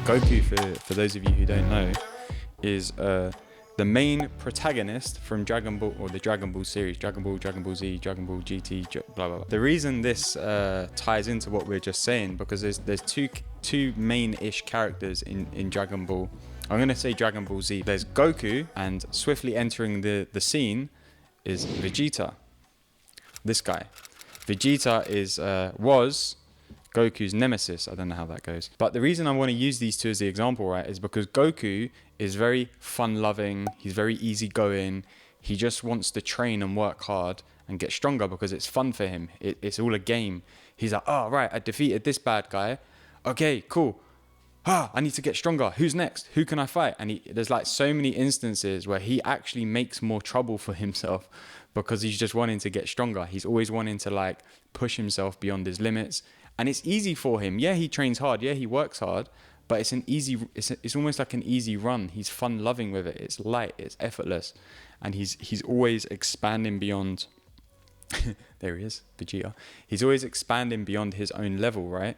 Goku, for those of you who don't know, is the main protagonist from Dragon Ball, or the Dragon Ball series, Dragon Ball Z, Dragon Ball GT, blah blah blah. The reason this ties into what we're just saying, because there's two main-ish characters in Dragon Ball. I'm gonna say Dragon Ball Z. There's Goku, and swiftly entering the scene is Vegeta. This guy, Vegeta was Goku's nemesis. I don't know how that goes. But the reason I want to use these two as the example, right, is because Goku is very fun-loving. He's very easygoing. He just wants to train and work hard and get stronger because it's fun for him. It's all a game. He's like, oh, right, I defeated this bad guy. Okay, cool. I need to get stronger. Who's next? Who can I fight? And there's like so many instances where he actually makes more trouble for himself because he's just wanting to get stronger. He's always wanting to like push himself beyond his limits. And it's easy for him. Yeah, he trains hard. Yeah, he works hard. But it's almost like an easy run. He's fun-loving with it. It's light. It's effortless. And he's always expanding beyond... There he is, Vegeta. He's always expanding beyond his own level, right?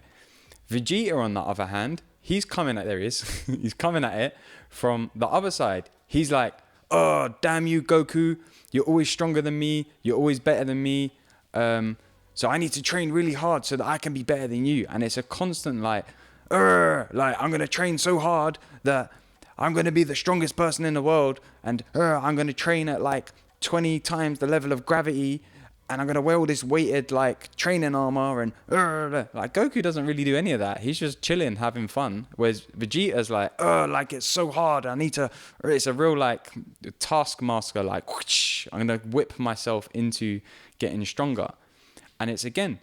Vegeta, on the other hand, he's coming at... There he is. He's coming at it from the other side. He's like, oh, damn you, Goku. You're always stronger than me. You're always better than me. So I need to train really hard so that I can be better than you. And it's a constant like I'm going to train so hard that I'm going to be the strongest person in the world. And I'm going to train at like 20 times the level of gravity. And I'm going to wear all this weighted like training armor. And like Goku doesn't really do any of that. He's just chilling, having fun. Whereas Vegeta's like it's so hard. It's a real like taskmaster. Like whoosh, I'm going to whip myself into getting stronger. And it's, again,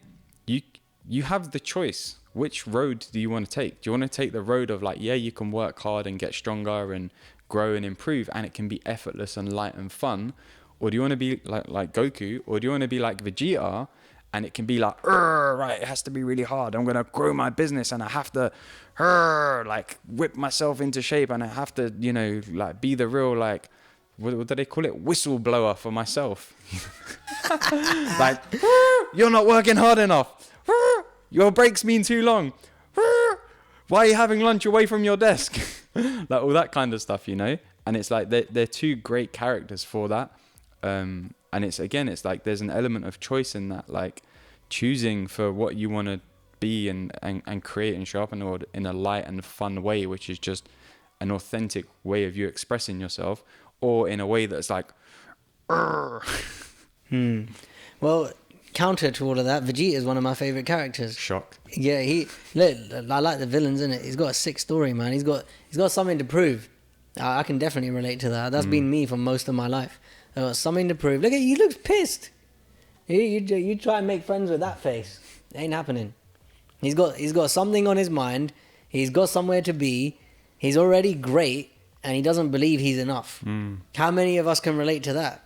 you have the choice. Which road do you want to take? Do you want to take the road of like, yeah, you can work hard and get stronger and grow and improve, and it can be effortless and light and fun? Or do you want to be like Goku? Or do you want to be like Vegeta, and it can be like, right, it has to be really hard. I'm going to grow my business and I have to like whip myself into shape, and I have to, like be the real like, what do they call it? Whistleblower for myself. Like, you're not working hard enough. Your breaks mean too long. Why are you having lunch away from your desk? Like all that kind of stuff, And it's like they're two great characters for that. And it's like there's an element of choice in that, like choosing for what you want to be and create and show up in a light and fun way, which is just an authentic way of you expressing yourself, or in a way that's like, Well, counter to all of that, Vegeta is one of my favorite characters. Shocked. Yeah, I like the villains, innit? He's got a sick story, man. He's got something to prove. I can definitely relate to that. That's been me for most of my life. I got something to prove. Look at he looks pissed. You try and make friends with that face, it ain't happening. He's got something on his mind. He's got somewhere to be. He's already great, and he doesn't believe he's enough. How many of us can relate to that?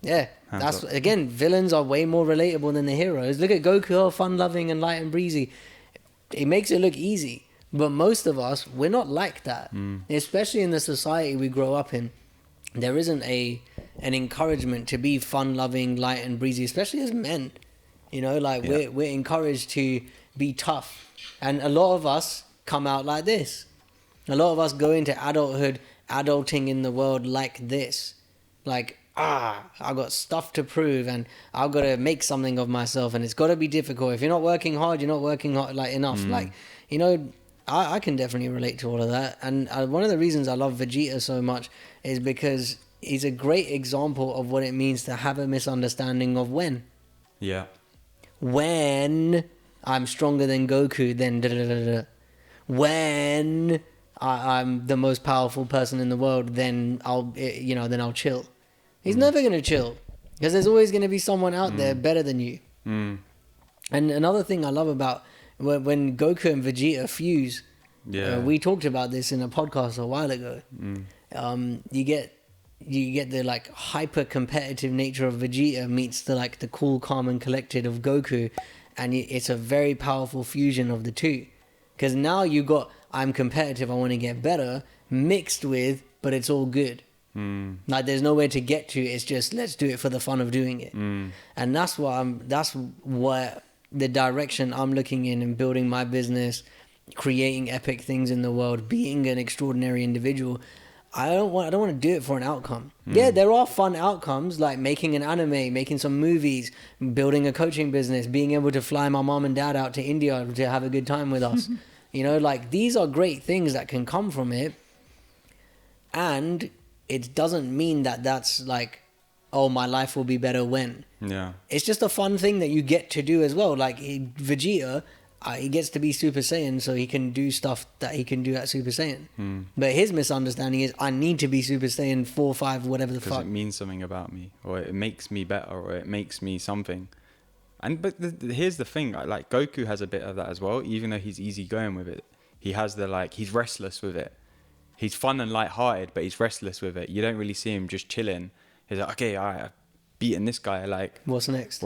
Yeah, that's again, villains are way more relatable than the heroes. Look at Goku, all fun-loving and light and breezy. It makes it look easy, but most of us, we're not like that. Especially in the society we grow up in, there isn't an encouragement to be fun-loving, light and breezy, especially as men. We're encouraged to be tough, and a lot of us come out like this. A lot of us go into adulthood, adulting in the world like this, like. I've got stuff to prove, and I've got to make something of myself, and it's got to be difficult. If you're not working hard, you're not working hard like enough. I can definitely relate to all of that. And one of the reasons I love Vegeta so much is because he's a great example of what it means to have a misunderstanding of when. Yeah. When I'm stronger than Goku, then da-da-da-da. When I'm the most powerful person in the world, then I'll chill. He's never going to chill, because there's always going to be someone out there better than you. And another thing I love about when Goku and Vegeta fuse, we talked about this in a podcast a while ago. You get the like hyper competitive nature of Vegeta meets the cool, calm and collected of Goku, and it's a very powerful fusion of the two. Because now you got I'm competitive, I want to get better, mixed with but it's all good. Like there's nowhere to get to. It's just let's do it for the fun of doing it, and that's what the direction I'm looking in and building my business, creating epic things in the world, being an extraordinary individual. I don't want to do it for an outcome. Yeah, there are fun outcomes like making an anime, making some movies, building a coaching business, being able to fly my mom and dad out to India to have a good time with us. You know, like these are great things that can come from it. And it doesn't mean that that's like, oh, my life will be better when. Yeah. It's just a fun thing that you get to do as well. Like Vegeta, he gets to be Super Saiyan so he can do stuff that he can do at Super Saiyan. But his misunderstanding is I need to be Super Saiyan 4, 5, whatever the fuck. Because it means something about me, or it makes me better, or it makes me something. But here's the thing, like Goku has a bit of that as well, even though he's easygoing with it. He has he's restless with it. He's fun and lighthearted, but he's restless with it. You don't really see him just chilling. He's like, okay, all right, I've beaten this guy. Like, what's next?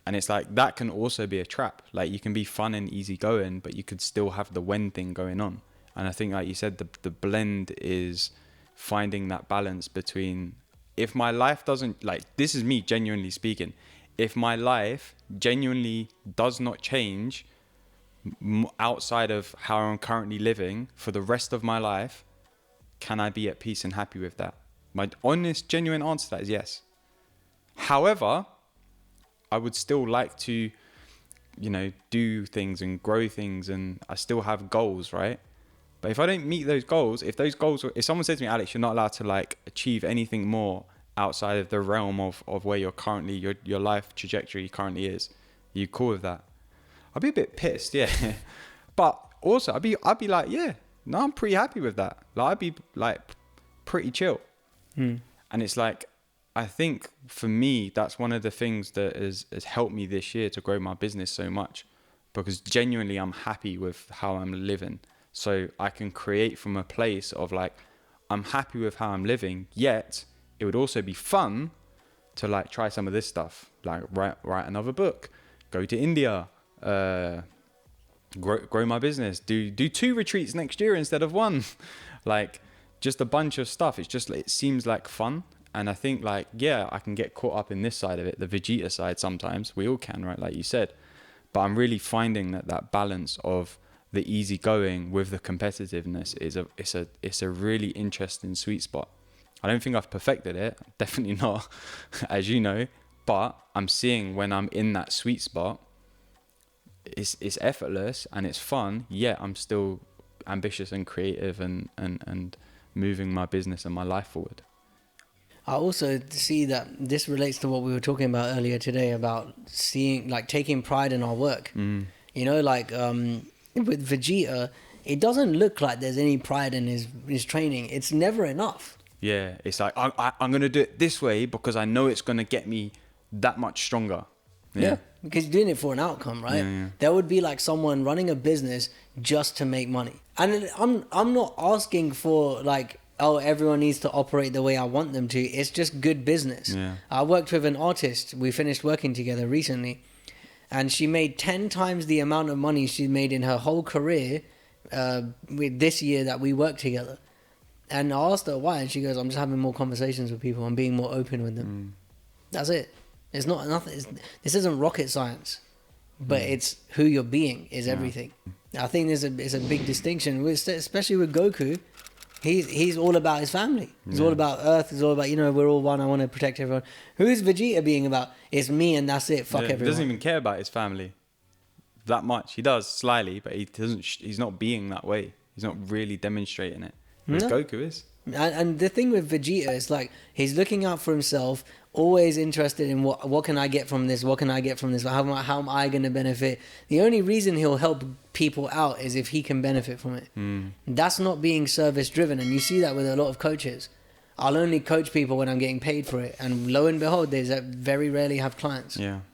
And it's like, that can also be a trap. Like, you can be fun and easygoing, but you could still have the when thing going on. And I think, like you said, the blend is finding that balance between, if my life doesn't, like, this is me genuinely speaking, if my life genuinely does not change outside of how I'm currently living for the rest of my life, can I be at peace and happy with that? My honest, genuine answer to that is yes. However, I would still like to, you know, do things and grow things, and I still have goals, right? But if I don't meet those goals, if someone says to me, Alex, you're not allowed to like achieve anything more outside of the realm of where you're currently, your life trajectory currently is, are you cool with that? I'd be a bit pissed, yeah. But also I'd be like, yeah, no, I'm pretty happy with that. Like, I'd be like pretty chill. And it's like, I think for me, that's one of the things that has helped me this year to grow my business so much, because genuinely I'm happy with how I'm living. So I can create from a place of like, I'm happy with how I'm living, yet it would also be fun to like try some of this stuff, like write another book, go to India, grow my business, do 2 retreats next year instead of 1, like just a bunch of stuff. It's just, it seems like fun. And I think like, yeah, I can get caught up in this side of it, the Vegeta side sometimes. We all can, right? Like you said. But I'm really finding that balance of the easygoing with the competitiveness it's a really interesting sweet spot. I don't think I've perfected it. Definitely not, as you know. But I'm seeing when I'm in that sweet spot, it's effortless and it's fun. Yet I'm still ambitious and creative and moving my business and my life forward. I also see that this relates to what we were talking about earlier today about seeing, like, taking pride in our work. You know, like with Vegeta, it doesn't look like there's any pride in his training. It's never enough. Yeah, it's like, I'm going to do it this way because I know it's going to get me that much stronger. Yeah, because you're doing it for an outcome, right? Yeah. There would be like someone running a business just to make money. And I'm not asking for like, oh, everyone needs to operate the way I want them to. It's just good business. Yeah. I worked with an artist. We finished working together recently. And she made 10 times the amount of money she made in her whole career with this year that we worked together. And I asked her why. And she goes, I'm just having more conversations with people. I'm being more open with them. That's it. It's not nothing. This isn't rocket science. But it's who you're being is everything. I think there's a big distinction, especially with Goku. He's all about his family. He's all about Earth. He's all about, you know, we're all one. I want to protect everyone. Who is Vegeta being about? It's me and that's it. Fuck everyone. He doesn't even care about his family that much. He does slyly, but he doesn't. He's not being that way. He's not really demonstrating it. Whereas Goku is. And the thing with Vegeta is like he's looking out for himself, always interested in what can I get from this? What can I get from this? How am I going to benefit? The only reason he'll help people out is if he can benefit from it. That's not being service driven, and you see that with a lot of coaches. I'll only coach people when I'm getting paid for it, and lo and behold, they very rarely have clients. Yeah,